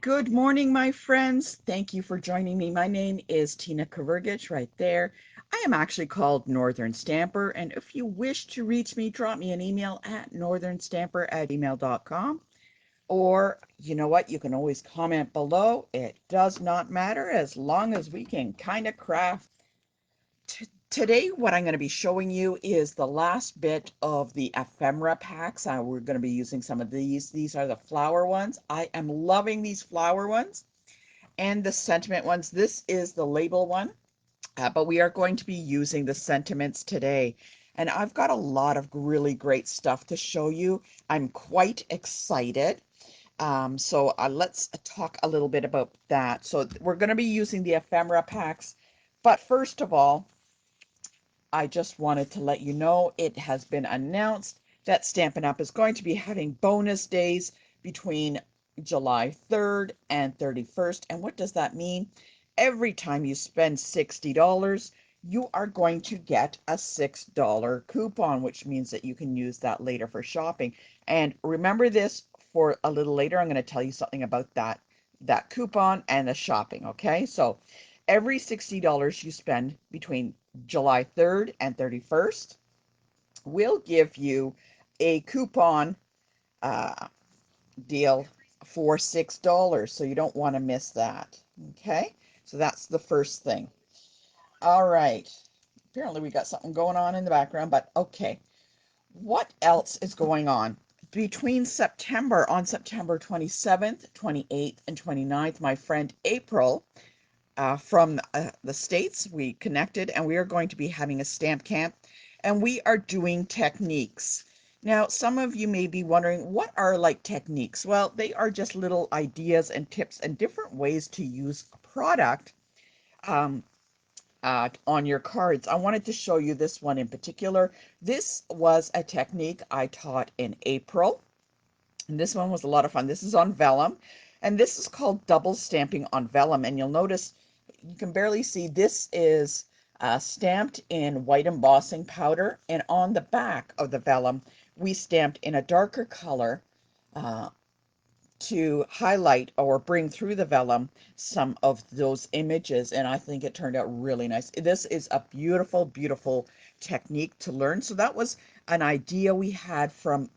Good morning, my friends. Thank you for joining me. My name is Tina Kavergich right there. I am actually called Northern Stamper, and if you wish to reach me, drop me an email at northernstamper@gmail.com. Or, you know what, you can always comment below. It does not matter as long as we can kind of craft. Today, what I'm going to be showing you is the last bit of the ephemera packs. We're going to be using some of these. These are the flower ones. I am loving these flower ones and the sentiment ones. This is the label one, but we are going to be using the sentiments today. And I've got a lot of really great stuff to show you. I'm quite excited. So let's talk a little bit about that. So we're going to be using the ephemera packs. But first of all, I just wanted to let you know it has been announced that Stampin' Up! Is going to be having bonus days between July 3rd and 31st. And what does that mean? Every time you spend $60, you are going to get a $6 coupon, which means that you can use that later for shopping. And remember this for a little later. I'm going to tell you something about that coupon and the shopping, okay? So every $60 you spend between July 3rd and 31st will give you a coupon uh, deal for $6. So you don't want to miss that. Okay, so that's the first thing. All right. Apparently we got something going on in the background, but okay. What else is going on? Between on September 27th, 28th, and 29th, my friend April from the States. We connected and we are going to be having a stamp camp and we are doing techniques. Now, some of you may be wondering, what are like techniques? Well, they are just little ideas and tips and different ways to use a product um, on your cards. I wanted to show you this one in particular. This was a technique I taught in April, and this one was a lot of fun. This is on vellum, and this is called double stamping on vellum. And you'll notice you can barely see this is stamped in white embossing powder, and on the back of the vellum we stamped in a darker color uh, to highlight or bring through the vellum some of those images, and I think it turned out really nice. This is a beautiful, beautiful technique to learn. So that was an idea we had from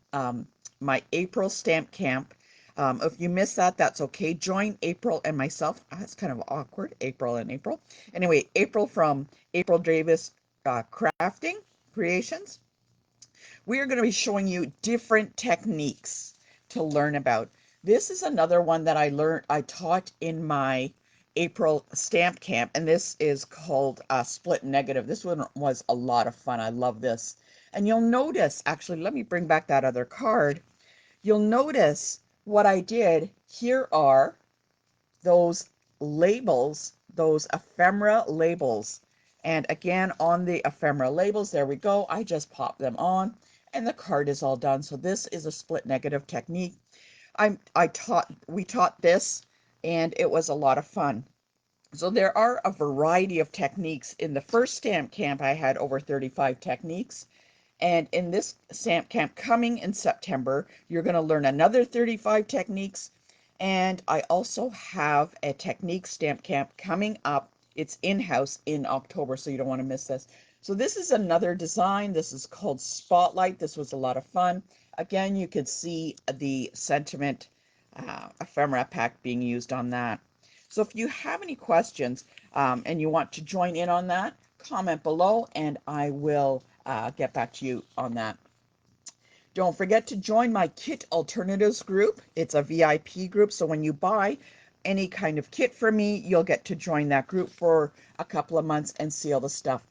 my April stamp camp. If you missed that, that's okay. Join April and myself. That's kind of awkward, April and April. Anyway, April from April Davis Crafting Creations. We are going to be showing you different techniques to learn about. This is another one that I taught in my April stamp camp, and this is called Split Negative. This one was a lot of fun. I love this. And you'll notice, actually, let me bring back that other card. You'll notice what I did. Here are those labels, those ephemera labels. And again, on the ephemera labels, there we go. I just pop them on and the card is all done. So this is a split negative technique. We taught this and it was a lot of fun. So there are a variety of techniques. In the first stamp camp, I had over 35 techniques. And in this stamp camp coming in September, you're going to learn another 35 techniques. And I also have a technique stamp camp coming up. It's in-house in October, so you don't want to miss this. So this is another design. This is called Spotlight. This was a lot of fun. Again, you could see the sentiment ephemera pack being used on that. So if you have any questions and you want to join in on that, comment below and I will get back to you on that. Don't forget to join my Kit Alternatives group. It's a VIP group, so when you buy any kind of kit from me, you'll get to join that group for a couple of months and see all the stuff.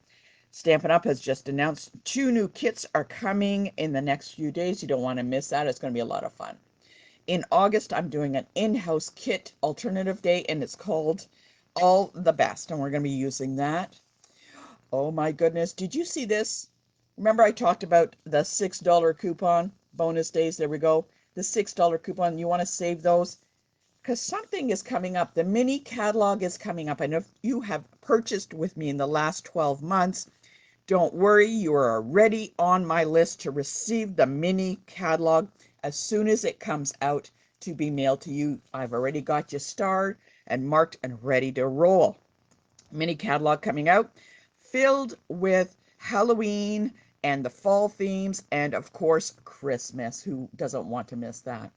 Stampin' Up! Has just announced 2 new kits are coming in the next few days. You don't want to miss that. It's going to be a lot of fun. In August, I'm doing an in-house kit alternative day, and it's called All the Best, and we're going to be using that. Oh my goodness, did you see this? Remember I talked about the $6 coupon bonus days? There we go. The $6 coupon, you want to save those? Because something is coming up. The mini catalog is coming up. And if you have purchased with me in the last 12 months, don't worry, you are already on my list to receive the mini catalog as soon as it comes out to be mailed to you. I've already got you starred and marked and ready to roll. Mini catalog coming out, filled with Halloween and the fall themes, and of course, Christmas. Who doesn't want to miss that?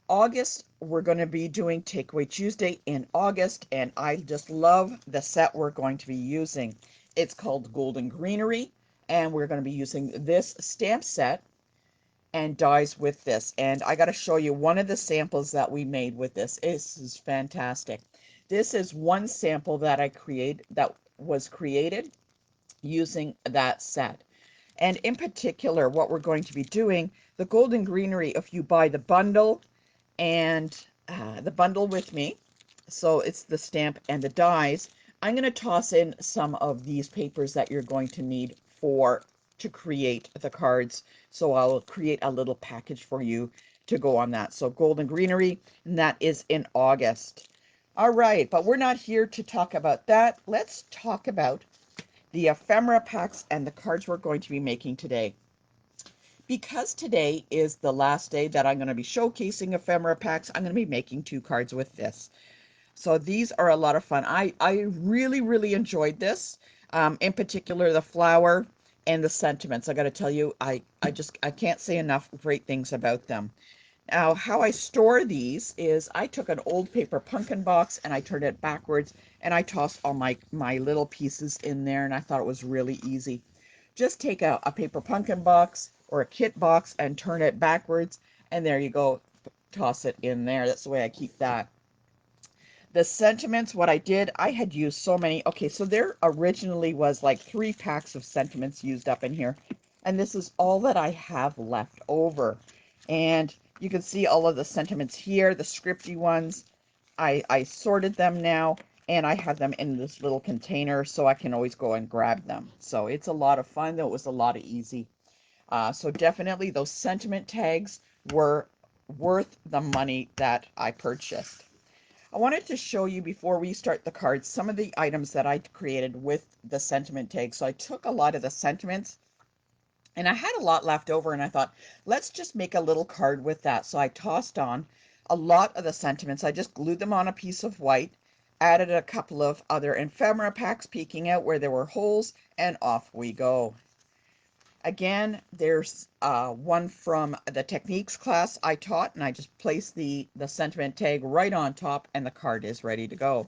August, we're going to be doing Takeaway Tuesday in August, and I just love the set we're going to be using. It's called Golden Greenery, and we're going to be using this stamp set and dies with this. And I got to show you one of the samples that we made with this. This is fantastic. This is one sample that that was created using that set. And in particular, what we're going to be doing, the Golden Greenery, if you buy the bundle and the bundle with me, so it's the stamp and the dies, I'm going to toss in some of these papers that you're going to need to create the cards. So I'll create a little package for you to go on that. So Golden Greenery, and that is in August. All right, but we're not here to talk about that. Let's talk about the ephemera packs and the cards we're going to be making today. Because today is the last day that I'm going to be showcasing ephemera packs, I'm going to be making 2 cards with this. So these are a lot of fun. I really, really enjoyed this. In particular, the flower and the sentiments. I got to tell you, I can't say enough great things about them. Now, how I store these is I took an old paper pumpkin box and I turned it backwards and I tossed all my little pieces in there, and I thought it was really easy. Just take a paper pumpkin box or a kit box and turn it backwards, and there you go. Toss it in there. That's the way I keep that. The sentiments, what I did, I had used so many. Okay, so there originally was like 3 packs of sentiments used up in here, and this is all that I have left over. And you can see all of the sentiments here, the scripty ones. I sorted them now, and I have them in this little container so I can always go and grab them. So it's a lot of fun, though. It was a lot of easy. So definitely those sentiment tags were worth the money that I purchased. I wanted to show you before we start the cards some of the items that I created with the sentiment tag. So I took a lot of the sentiments and I had a lot left over, and I thought, let's just make a little card with that. So I tossed on a lot of the sentiments. I just glued them on a piece of white, added a couple of other ephemera packs peeking out where there were holes, and off we go. Again, there's one from the techniques class I taught, and I just placed the sentiment tag right on top, and the card is ready to go.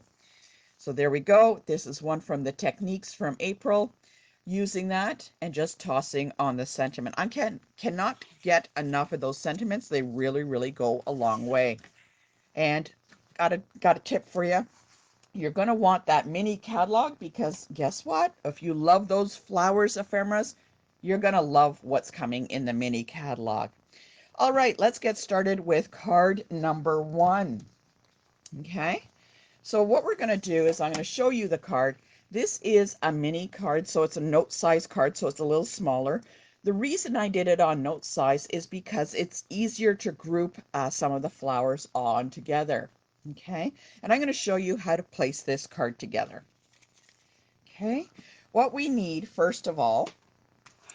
So there we go. This is one from the techniques from April, using that and just tossing on the sentiment. I cannot get enough of those sentiments. They really, really go a long way. And got a tip for you. You're going to want that mini catalog, because guess what? If you love those flowers ephemeras, you're going to love what's coming in the mini catalog. All right, let's get started with card number 1. Okay, so what we're going to do is I'm going to show you the card. This is a mini card, so it's a note size card, so it's a little smaller. The reason I did it on note size is because it's easier to group some of the flowers on together. Okay, and I'm going to show you how to place this card together. Okay, what we need first of all,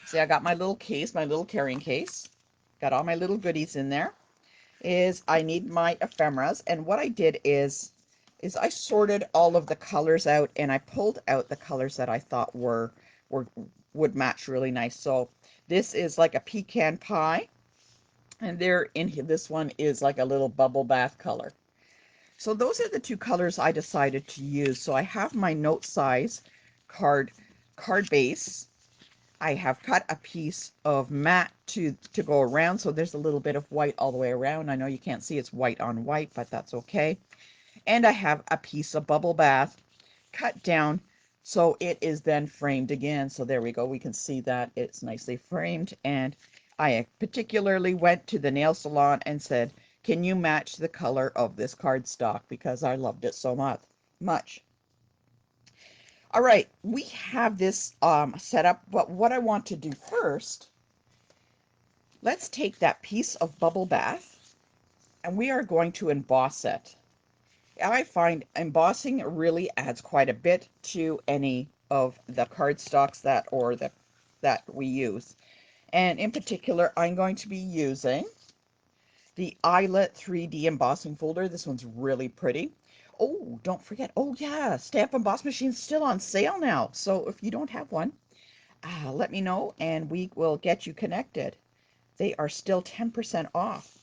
see, I got my little case, my little carrying case, got all my little goodies in there, is I need my ephemeras. And what I did is I sorted all of the colors out, and I pulled out the colors that I thought would match really nice. So this is like a pecan pie, and there in here, this one is like a little bubble bath color. So those are the 2 colors I decided to use. So I have my note size card base. I have cut a piece of matte to go around, so there's a little bit of white all the way around. I know you can't see it's white on white, but that's okay. And I have a piece of bubble bath cut down, so it is then framed again. So there we go. We can see that it's nicely framed. And I particularly went to the nail salon and said, can you match the color of this cardstock? Because I loved it so much. All right, we have this set up, but what I want to do first, let's take that piece of bubble bath and we are going to emboss it. I find embossing really adds quite a bit to any of the cardstocks that we use. And in particular, I'm going to be using the Eyelet 3D embossing folder. This one's really pretty. Oh, don't forget. Oh, yeah, Stamp Emboss Machine's still on sale now. So if you don't have one, let me know and we will get you connected. They are still 10% off.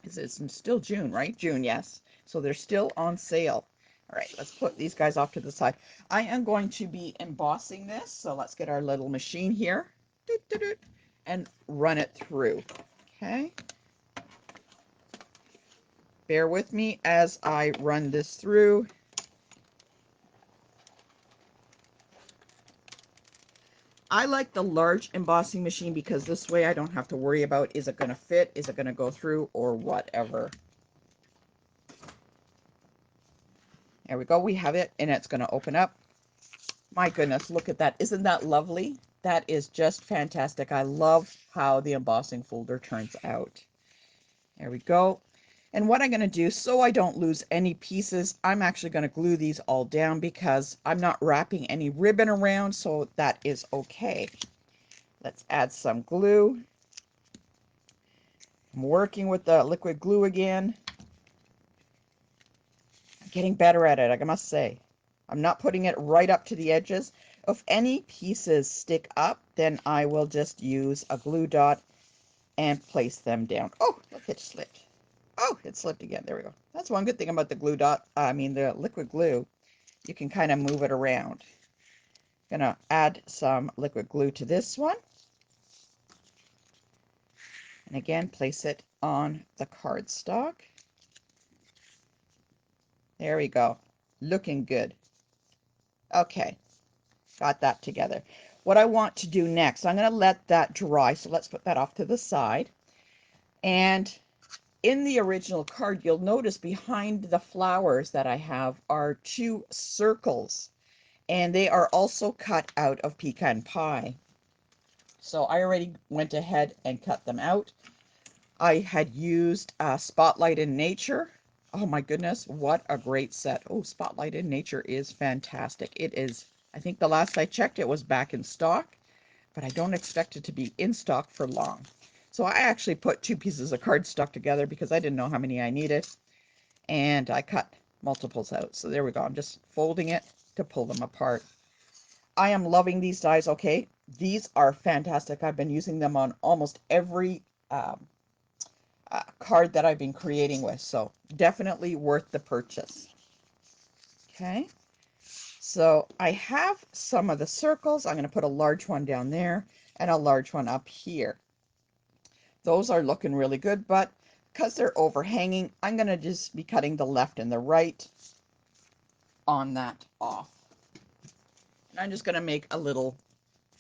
It's still June, right? June, yes. So they're still on sale. All right, let's put these guys off to the side. I am going to be embossing this. So let's get our little machine here and run it through. Okay. Bear with me as I run this through. I like the large embossing machine because this way I don't have to worry about, is it going to fit, is it going to go through, or whatever. There we go, we have it, and it's going to open up. My goodness, look at that. Isn't that lovely? That is just fantastic. I love how the embossing folder turns out. There we go. And what I'm going to do, so I don't lose any pieces, I'm actually going to glue these all down because I'm not wrapping any ribbon around, so that is okay. Let's add some glue. I'm working with the liquid glue again. I'm getting better at it, I must say. I'm not putting it right up to the edges. If any pieces stick up, then I will just use a glue dot and place them down. Oh, look, it slipped. Oh, it slipped again. There we go. That's one good thing about the glue dot. The liquid glue. You can kind of move it around. Gonna add some liquid glue to this one. And again, place it on the cardstock. There we go. Looking good. Okay, got that together. What I want to do next, I'm going to let that dry. So let's put that off to the side. And in the original card, you'll notice behind the flowers that I have are 2 circles. And they are also cut out of pecan pie. So I already went ahead and cut them out. I had used Spotlight in Nature. Oh my goodness, what a great set. Oh, Spotlight in Nature is fantastic. It is, I think the last I checked, it was back in stock, but I don't expect it to be in stock for long. So I actually put 2 pieces of cardstock together because I didn't know how many I needed, and I cut multiples out. So there we go. I'm just folding it to pull them apart. I am loving these dies. Okay, these are fantastic. I've been using them on almost every card that I've been creating with, so definitely worth the purchase. Okay, so I have some of the circles. I'm going to put a large one down there and a large one up here. Those are looking really good, but because they're overhanging, I'm going to just be cutting the left and the right on that off. And I'm just going to make a little,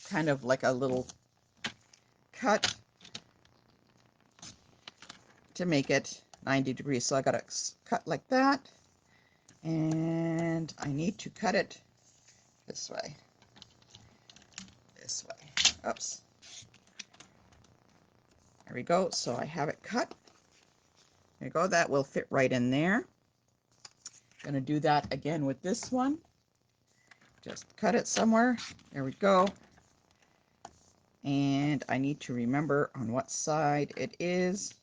kind of like a little cut to make it 90 degrees. So I got to cut like that, and I need to cut it this way. This way. Oops. There we go. So I have it cut. There you go. That will fit right in there. Going to do that again with this one. Just cut it somewhere. There we go. And I need to remember on what side it is.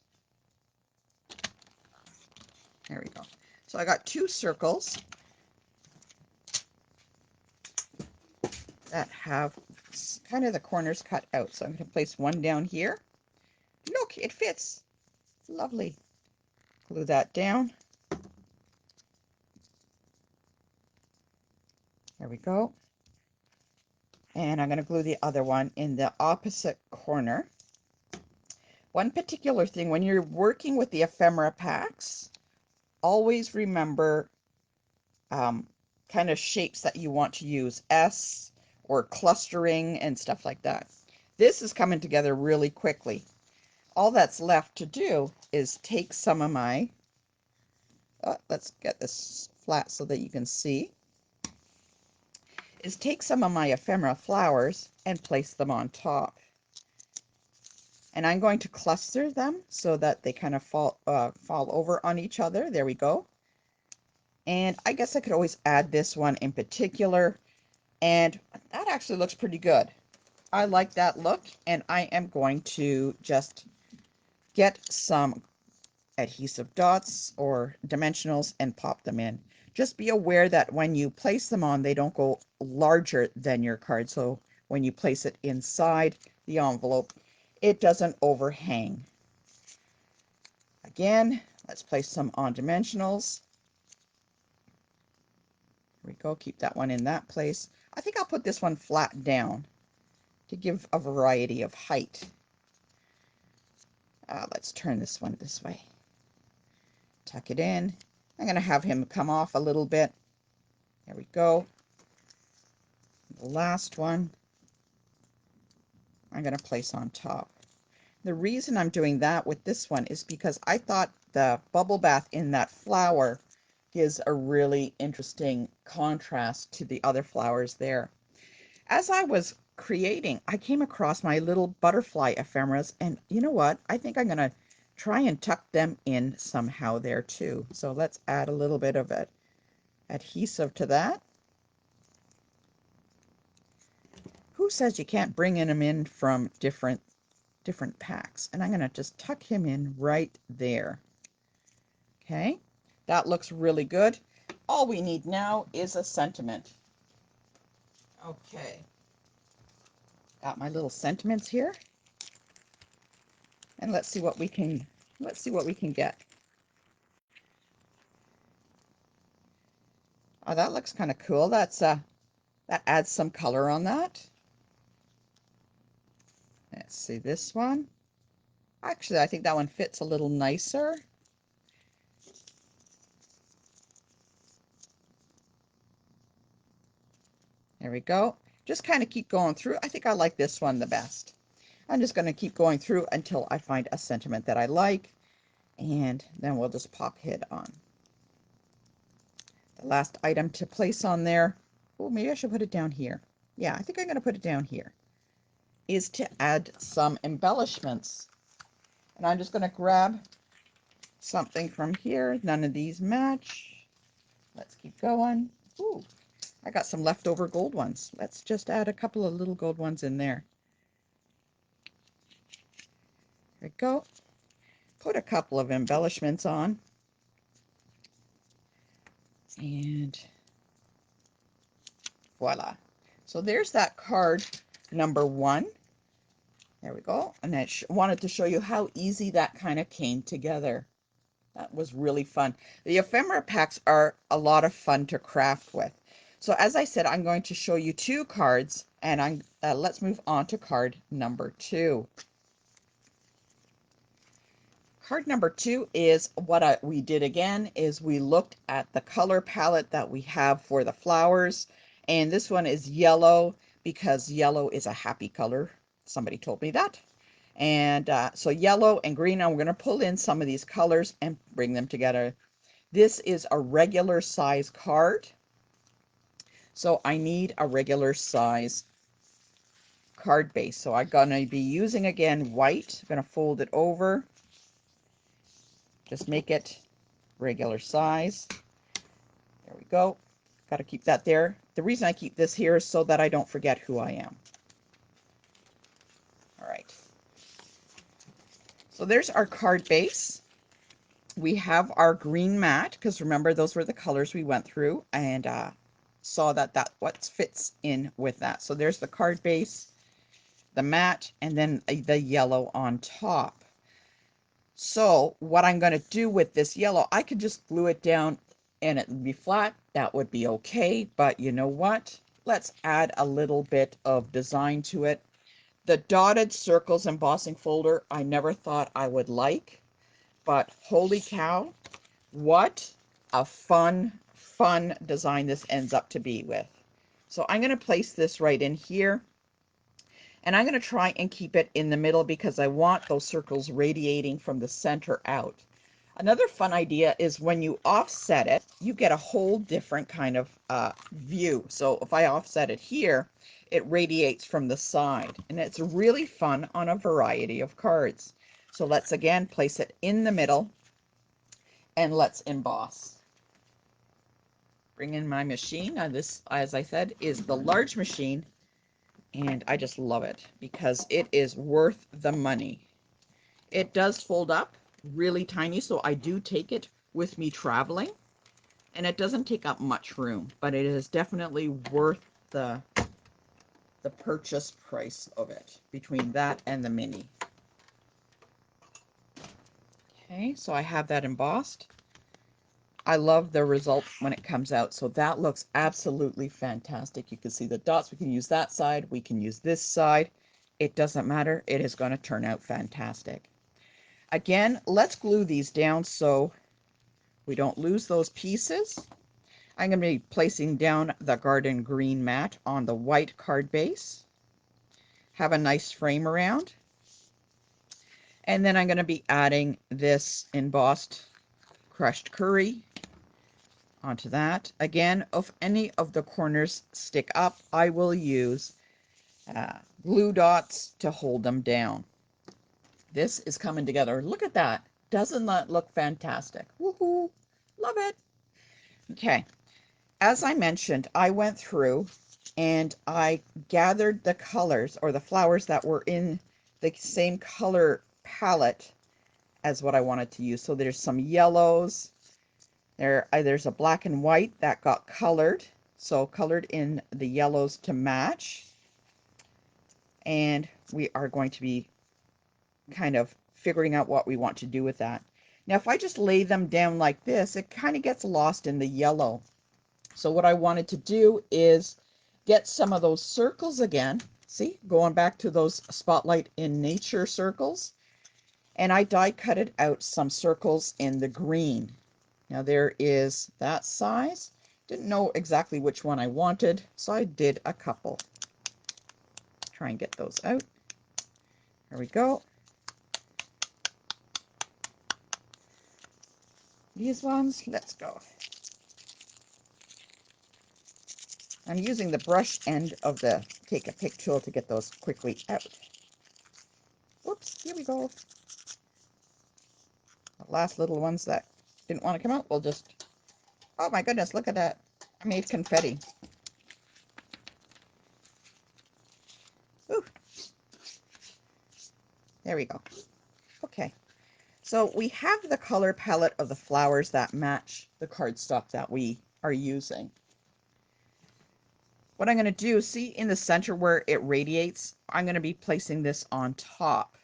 There we go. So I got 2 circles that have kind of the corners cut out. So I'm going to place one down here. Look, it fits. Lovely. Glue that down. There we go. And I'm going to glue the other one in the opposite corner. One particular thing, when you're working with the ephemera packs, always remember kind of shapes that you want to use, S or clustering and stuff like that. This is coming together really quickly. All that's left to do is take some of my, let's get this flat so that you can see, is take some of my ephemera flowers and place them on top. And I'm going to cluster them so that they kind of fall over on each other. There we go. And I guess I could always add this one in particular, and that actually looks pretty good. I like that look, and I am going to just get some adhesive dots or dimensionals and pop them in. Just be aware that when you place them on, they don't go larger than your card. So when you place it inside the envelope, it doesn't overhang. Again, let's place some on dimensionals. Here we go. Keep that one in that place. I think I'll put this one flat down to give a variety of height. Let's turn this one this way. Tuck it in. I'm going to have him come off a little bit. There we go. The last one I'm going to place on top. The reason I'm doing that with this one is because I thought the bubble bath in that flower gives a really interesting contrast to the other flowers there. As I was creating, I came across my little butterfly ephemeras, and you know what? I think I'm going to try and tuck them in somehow there too. So let's add a little bit of adhesive to that. Who says you can't bring them in from different packs? And I'm going to just tuck him in right there. Okay, that looks really good. All we need now is a sentiment. Okay, got my little sentiments here, and let's see what we can get. Oh, that looks kind of cool. That adds some color on that. Let's see this one. Actually, I think that one fits a little nicer. There we go. Just kind of keep going through. I think I like this one the best. I'm just going to keep going through until I find a sentiment that I like, and then we'll just pop it on. The last item to place on there, oh, maybe I should put it down here. Yeah, I think I'm going to put it down here, is to add some embellishments. And I'm just going to grab something from here. None of these match. Let's keep going. Ooh, I got some leftover gold ones. Let's just add a couple of little gold ones in there. There we go. Put a couple of embellishments on. And voila. So there's that card number 1. There we go. And I wanted to show you how easy that kind of came together. That was really fun. The ephemera packs are a lot of fun to craft with. So as I said, I'm going to show you 2 cards, and let's move on to card number 2. Card number 2 is what we did again, is we looked at the color palette that we have for the flowers. And this one is yellow because yellow is a happy color. Somebody told me that. And so yellow and green, I'm going to pull in some of these colors and bring them together. This is a regular size card. So I need a regular size card base. So I'm going to be using, again, white. I'm going to fold it over. Just make it regular size. There we go. Got to keep that there. The reason I keep this here is so that I don't forget who I am. All right. So there's our card base. We have our green mat, because remember, those were the colors we went through and saw that what fits in with that. So there's the card base, the mat, and then the yellow on top. So what I'm going to do with this yellow, I could just glue it down and it would be flat. That would be okay. But you know what? Let's add a little bit of design to it. The dotted circles embossing folder, I never thought I would like, but holy cow, what a fun design this ends up to be with. So I'm going to place this right in here, and I'm going to try and keep it in the middle because I want those circles radiating from the center out. Another fun idea is when you offset it, you get a whole different kind of view. So if I offset it here, it radiates from the side, and it's really fun on a variety of cards. So let's again place it in the middle, and let's emboss. Bring in my machine. This, as I said, is the large machine, and I just love it because it is worth the money. It does fold up really tiny, so I do take it with me traveling, and it doesn't take up much room, but it is definitely worth the purchase price of it between that and the mini. Okay, so I have that embossed. I love the result when it comes out. So that looks absolutely fantastic. You can see the dots. We can use that side. We can use this side. It doesn't matter. It is going to turn out fantastic. Again, let's glue these down so we don't lose those pieces. I'm going to be placing down the garden green mat on the white card base. Have a nice frame around. And then I'm going to be adding this embossed crushed curry onto that. Again, if any of the corners stick up, I will use glue dots to hold them down. This is coming together. Look at that. Doesn't that look fantastic? Woohoo! Love it. Okay. As I mentioned, I went through and I gathered the colors or the flowers that were in the same color palette as what I wanted to use. So there's some yellows. There's a black and white that got colored. So colored in the yellows to match. And we are going to be kind of figuring out what we want to do with that. Now, if I just lay them down like this, it kind of gets lost in the yellow. So what I wanted to do is get some of those circles again. See, going back to those Spotlight in Nature circles. And I die cutted out some circles in the green. Now there is that size. Didn't know exactly which one I wanted, so I did a couple. Try and get those out. There we go. These ones, let's go. I'm using the brush end of the Take a Pick tool to get those quickly out. Whoops, here we go. The last little ones that didn't want to come out, we'll just, oh my goodness, look at that. I made confetti. Ooh. There we go. Okay. So we have the color palette of the flowers that match the cardstock that we are using. What I'm going to do, see in the center where it radiates, I'm going to be placing this on top.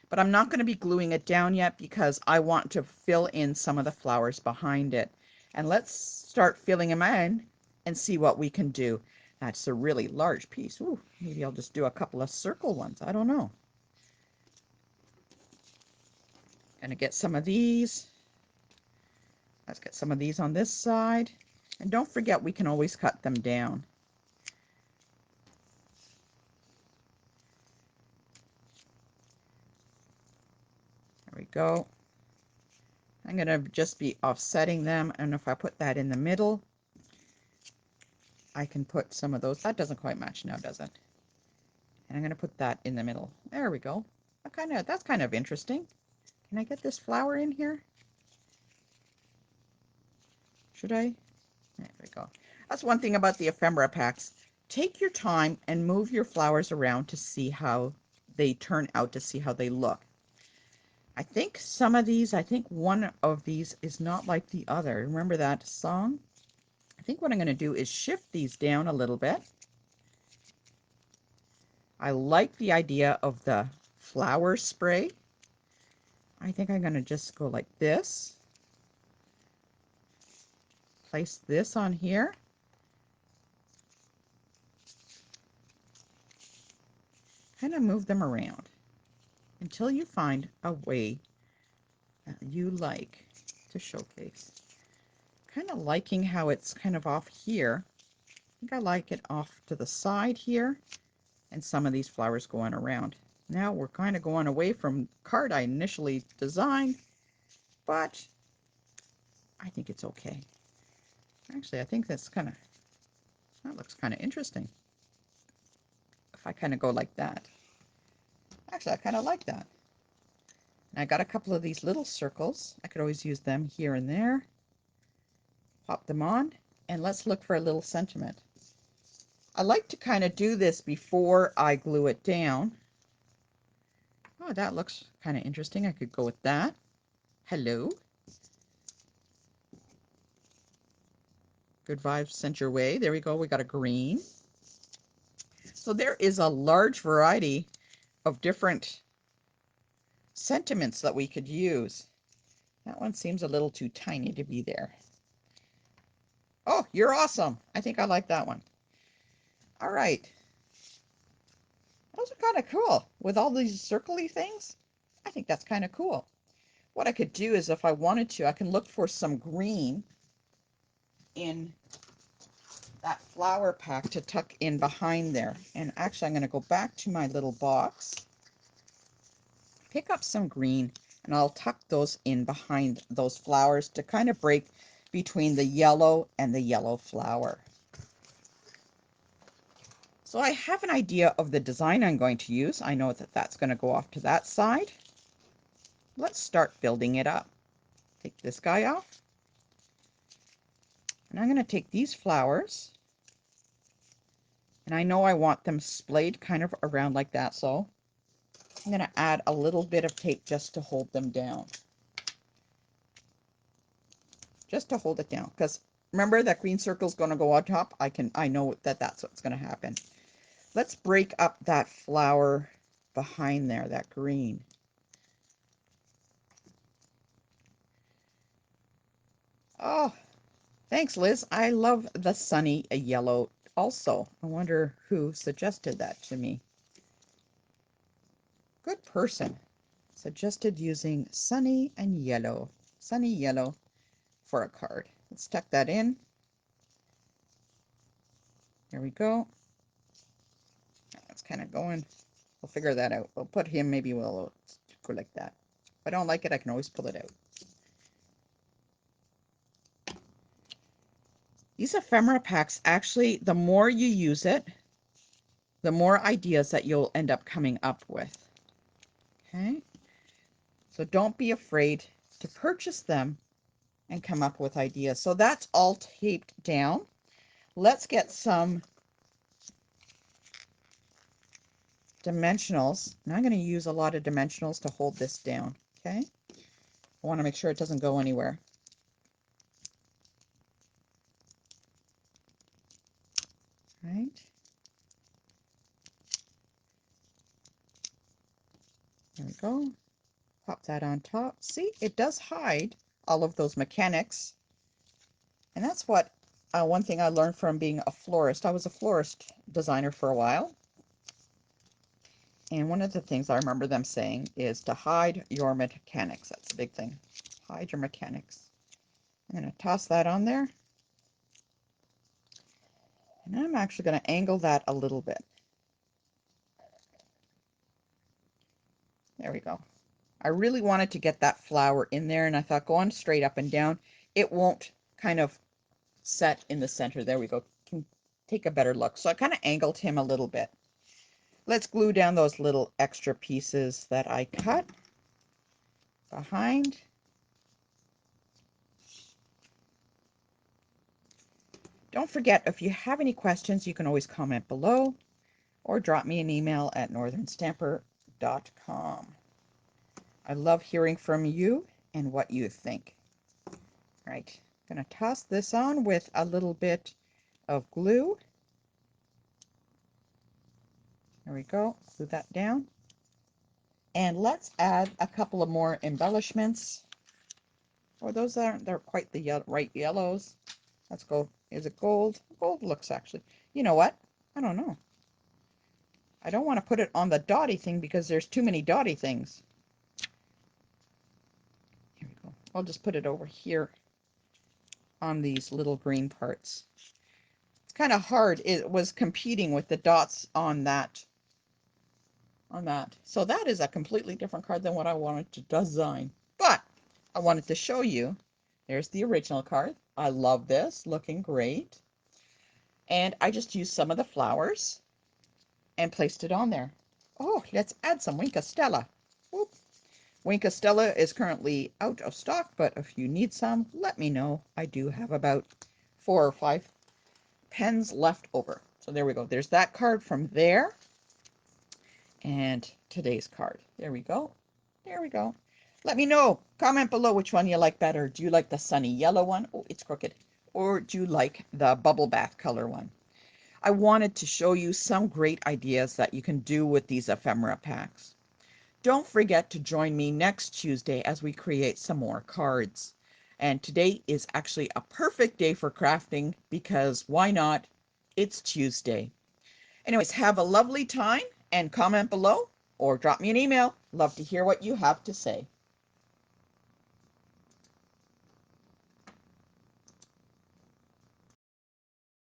But I'm not going to be gluing it down yet because I want to fill in some of the flowers behind it. And let's start filling them in and see what we can do. That's a really large piece. Ooh, maybe I'll just do a couple of circle ones. I don't know. Gonna get some of these. Let's get some of these on this side. And don't forget, we can always cut them down. There we go. I'm going to just be offsetting them, and if I put that in the middle, I can put some of those. That doesn't quite match now, does it? And I'm going to put that in the middle. There we go. That's kind of interesting. Can I get this flower in here? Should I? There we go. That's one thing about the ephemera packs. Take your time and move your flowers around to see how they turn out, to see how they look. I think some of these, I think one of these is not like the other. Remember that song? I think what I'm going to do is shift these down a little bit. I like the idea of the flower spray. I think I'm going to just go like this. Place this on here. Kind of move them around until you find a way that you like to showcase. Kind of liking how it's kind of off here. I think I like it off to the side here, and some of these flowers going around. Now we're kind of going away from card I initially designed, but I think it's okay. Actually, I think that looks kind of interesting. If I kind of go like that. Actually, I kind of like that. And I got a couple of these little circles. I could always use them here and there. Pop them on, and let's look for a little sentiment. I like to kind of do this before I glue it down. Oh, that looks kind of interesting. I could go with that. Hello. Good vibes sent your way. There we go. We got a green. So there is a large variety of different sentiments that we could use. That one seems a little too tiny to be there. Oh, you're awesome. I think I like that one. All right. Those are kind of cool with all these circly things. I think that's kind of cool. What I could do is if I wanted to, I can look for some green in that flower pack to tuck in behind there. And actually, I'm going to go back to my little box, pick up some green, and I'll tuck those in behind those flowers to kind of break between the yellow and the yellow flower. So I have an idea of the design I'm going to use. I know that that's going to go off to that side. Let's start building it up. Take this guy off. And I'm going to take these flowers. And I know I want them splayed kind of around like that. So I'm going to add a little bit of tape just to hold them down. Just to hold it down. Because remember that green circle is going to go on top. I know that that's what's going to happen. Let's break up that flower behind there, that green. Oh, thanks, Liz. I love the sunny yellow also. I wonder who suggested that to me. Good person. Suggested using sunny yellow for a card. Let's tuck that in. There we go. That's kind of going. We'll figure that out. We'll put him, maybe we'll go like that. If I don't like it, I can always pull it out. These ephemera packs, actually, the more you use it, the more ideas that you'll end up coming up with. Okay? So don't be afraid to purchase them and come up with ideas. So that's all taped down. Let's get some dimensionals. And I'm going to use a lot of dimensionals to hold this down. Okay? I want to make sure it doesn't go anywhere. Right? There we go. Pop that on top. See, it does hide all of those mechanics. And that's what one thing I learned from being a florist. I was a florist designer for a while. And one of the things I remember them saying is to hide your mechanics. That's a big thing. Hide your mechanics. I'm going to toss that on there. And I'm actually going to angle that a little bit. There we go. I really wanted to get that flower in there, and I thought going straight up and down, it won't kind of set in the center. There we go. Can take a better look. So I kind of angled him a little bit. Let's glue down those little extra pieces that I cut behind. Don't forget, if you have any questions, you can always comment below or drop me an email at northernstamper.com. I love hearing from you and what you think. All right, I'm going to toss this on with a little bit of glue. There we go. Glue that down. And let's add a couple of more embellishments. Or those aren't, they're quite the right yellows. Let's go. Is it gold? Gold looks actually. You know what? I don't know. I don't want to put it on the dotty thing because there's too many dotty things. Here we go. I'll just put it over here on these little green parts. It's kind of hard. It was competing with the dots on that. So that is a completely different card than what I wanted to design. But I wanted to show you. There's the original card. I love this. Looking great. And I just used some of the flowers and placed it on there. Oh, let's add some Wink of Stella. Whoop. Wink of Stella is currently out of stock, but if you need some, let me know. I do have about 4 or 5 pens left over. So there we go. There's that card from there. And today's card. There we go. There we go. Let me know. Comment below which one you like better. Do you like the sunny yellow one? Oh, it's crooked. Or do you like the bubble bath color one? I wanted to show you some great ideas that you can do with these ephemera packs. Don't forget to join me next Tuesday as we create some more cards. And today is actually a perfect day for crafting because why not? It's Tuesday. Anyways, have a lovely time and comment below or drop me an email. Love to hear what you have to say.